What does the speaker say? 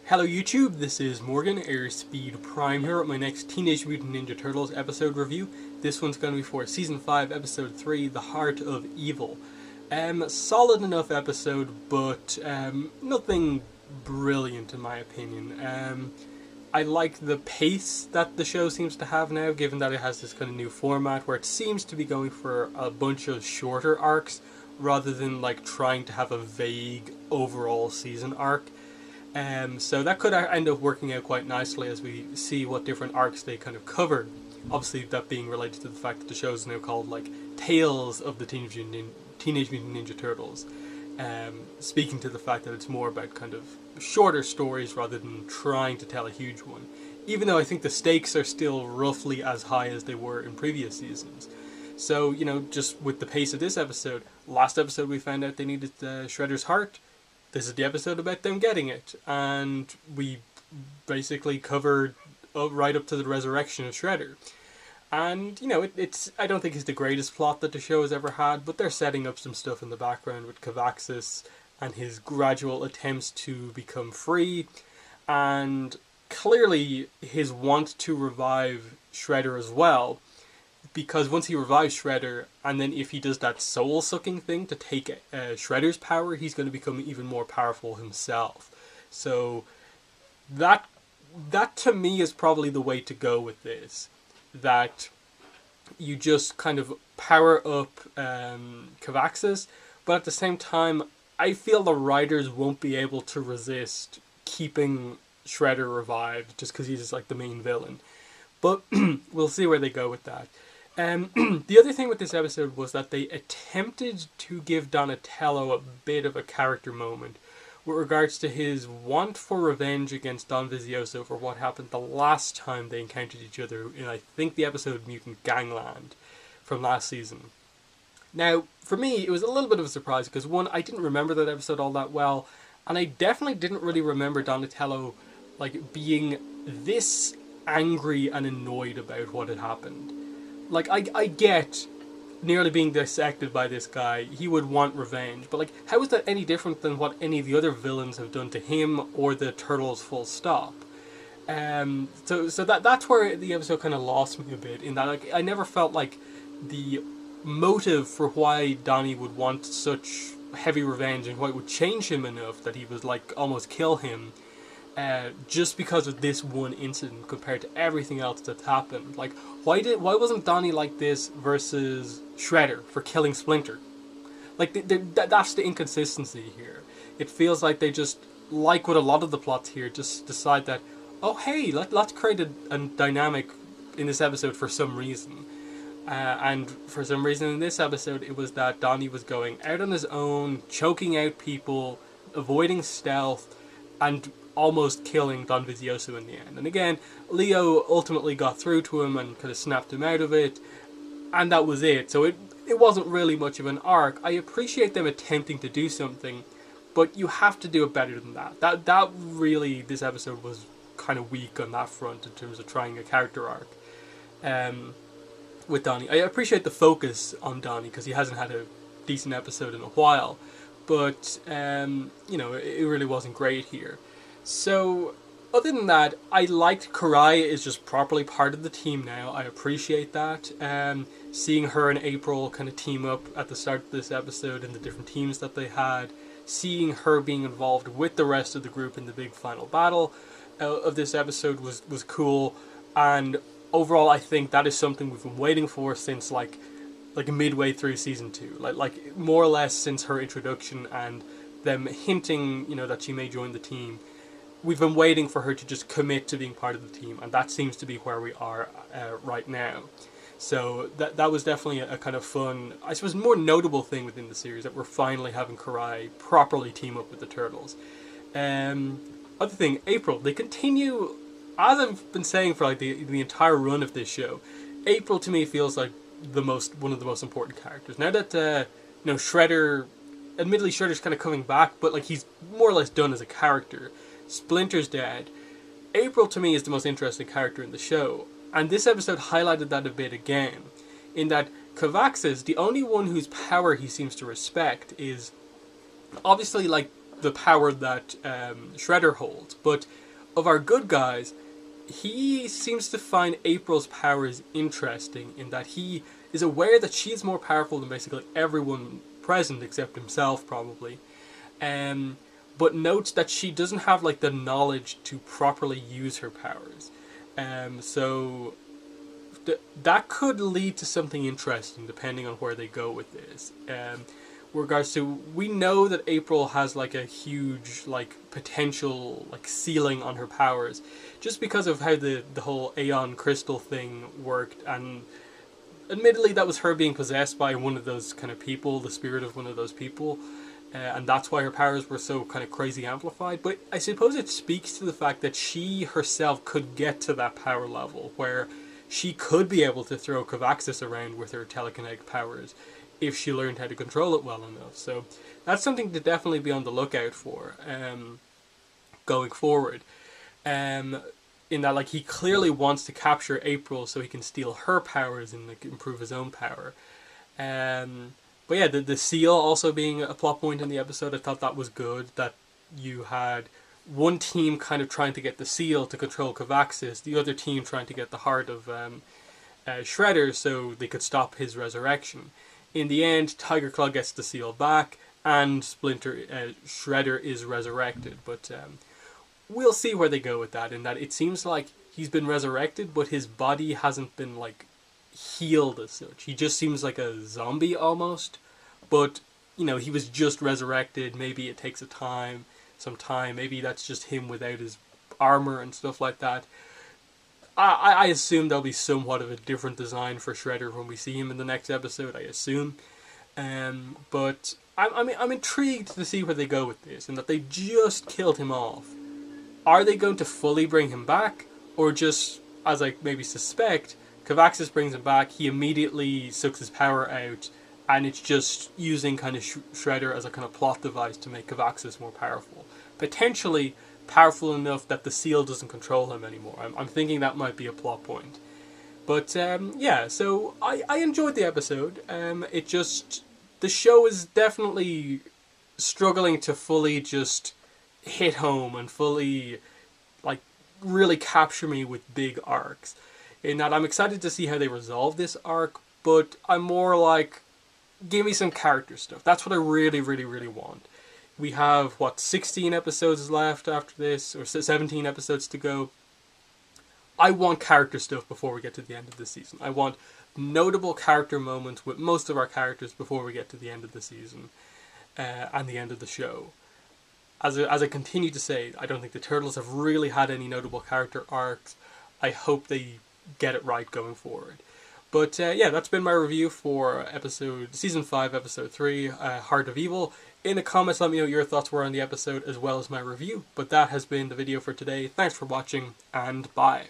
Hello YouTube, this is Morgan, Airspeed Prime here at my next Teenage Mutant Ninja Turtles episode review. This one's going to be for Season 5, Episode 3, The Heart of Evil. Solid enough episode, but nothing brilliant in my opinion. I like the pace that the show seems to have now, given that it has this kind of new format where it seems to be going for a bunch of shorter arcs rather than like trying to have a vague overall season arc. So that could end up working out quite nicely as we see what different arcs they kind of cover. Obviously, that being related to the fact that the show is now called like Tales of the Teenage Mutant Ninja Turtles. Speaking to the fact that it's more about kind of shorter stories rather than trying to tell a huge one. Even though I think the stakes are still roughly as high as they were in previous seasons. So, you know, just with the pace of this episode, last episode we found out they needed Shredder's heart. This is the episode about them getting it, and we basically covered right up to the resurrection of Shredder. And, you know, I don't think it's the greatest plot that the show has ever had, but they're setting up some stuff in the background with Cavaxis and his gradual attempts to become free, and clearly his want to revive Shredder as well. Because once he revives Shredder, and then if he does that soul-sucking thing to take Shredder's power, he's going to become even more powerful himself. So that to me is probably the way to go with this. That you just kind of power up Cavaxis, but at the same time, I feel the writers won't be able to resist keeping Shredder revived just because he's like the main villain. But we'll see where they go with that. The other thing with this episode was that they attempted to give Donatello a bit of a character moment with regards to his want for revenge against Don Vizioso for what happened the last time they encountered each other in, I think, the episode Mutant Gangland from last season. Now, for me, it was a little bit of a surprise because, one, I didn't remember that episode all that well, and I definitely didn't really remember Donatello like being this angry and annoyed about what had happened. Like, I get nearly being dissected by this guy. He would want revenge. But, like, how is that any different than what any of the other villains have done to him or the Turtles full stop? So that's where the episode kind of lost me a bit. In that, like, I never felt like the motive for why Donnie would want such heavy revenge and why it would change him enough that he would, like, almost kill him. Just because of this one incident compared to everything else that's happened. Like, why wasn't Donnie like this versus Shredder for killing Splinter? Like, that's the inconsistency here. It feels like they just, like with a lot of the plots here, just decide that, oh hey, let's create a dynamic in this episode for some reason. And for some reason in this episode, it was that Donnie was going out on his own, choking out people, avoiding stealth, and almost killing Don Vizioso in the end. And again, Leo ultimately got through to him and kind of snapped him out of it, and that was it. So it wasn't really much of an arc. I appreciate them attempting to do something, but you have to do it better than that. That really, this episode was kind of weak on that front in terms of trying a character arc with Donnie. I appreciate the focus on Donnie because he hasn't had a decent episode in a while, but you know, it really wasn't great here. So, other than that, I liked Karai is just properly part of the team now. I appreciate that. Seeing her and April kind of team up at the start of this episode and the different teams that they had. Seeing her being involved with the rest of the group in the big final battle of this episode was cool. And overall, I think that is something we've been waiting for since like midway through season 2. Like more or less since her introduction and them hinting, you know, that she may join the team. We've been waiting for her to just commit to being part of the team, and that seems to be where we are right now. So that was definitely a kind of fun, I suppose, more notable thing within the series, that we're finally having Karai properly team up with the Turtles. Other thing, April, they continue, as I've been saying for like the entire run of this show, April to me feels like one of the most important characters. Now that you know, Shredder, admittedly Shredder's kind of coming back, but like he's more or less done as a character. Splinter's dead. April to me is the most interesting character in the show, and this episode highlighted that a bit again, in that Cavaxis, the only one whose power he seems to respect, is obviously like the power that Shredder holds. But of our good guys, he seems to find April's powers interesting in that he is aware that she's more powerful than basically everyone present except himself, probably. But notes that she doesn't have like the knowledge to properly use her powers. So that could lead to something interesting depending on where they go with this. Regards to, we know that April has like a huge like potential like ceiling on her powers just because of how the whole Aeon crystal thing worked, and admittedly that was her being possessed by one of those kind of people, the spirit of one of those people, and that's why her powers were so kind of crazy amplified. But I suppose it speaks to the fact that she herself could get to that power level where she could be able to throw Cavaxis around with her telekinetic powers if she learned how to control it well enough. So that's something to definitely be on the lookout for going forward. In that, like, he clearly wants to capture April so he can steal her powers and like improve his own power. But yeah, the seal also being a plot point in the episode, I thought that was good. That you had one team kind of trying to get the seal to control Cavaxis, the other team trying to get the heart of Shredder so they could stop his resurrection. In the end, Tiger Claw gets the seal back, and Shredder is resurrected. But we'll see where they go with that. In that, it seems like he's been resurrected, but his body hasn't been like healed as such. He just seems like a zombie almost. But you know, he was just resurrected. Maybe it takes some time. Maybe that's just him without his armor and stuff like that. I assume there'll be somewhat of a different design for Shredder when we see him in the next episode, I assume. But I'm intrigued to see where they go with this, and that they just killed him off. Are they going to fully bring him back? Or just, as I maybe suspect, Cavaxis brings him back, he immediately sucks his power out, and it's just using kind of Shredder as a kind of plot device to make Cavaxis more powerful. Potentially powerful enough that the seal doesn't control him anymore. I'm thinking that might be a plot point. But yeah, so I enjoyed the episode. The show is definitely struggling to fully just hit home and fully like really capture me with big arcs. In that, I'm excited to see how they resolve this arc, but I'm more like, give me some character stuff. That's what I really, really, really want. We have, 16 episodes left after this, or 17 episodes to go. I want character stuff before we get to the end of the season. I want notable character moments with most of our characters before we get to the end of the season and the end of the show. As I continue to say, I don't think the Turtles have really had any notable character arcs. I hope they get it right going forward. But yeah, that's been my review for Season 5, Episode 3, Heart of Evil. In the comments, let me know what your thoughts were on the episode as well as my review. But that has been the video for today. Thanks for watching, and bye.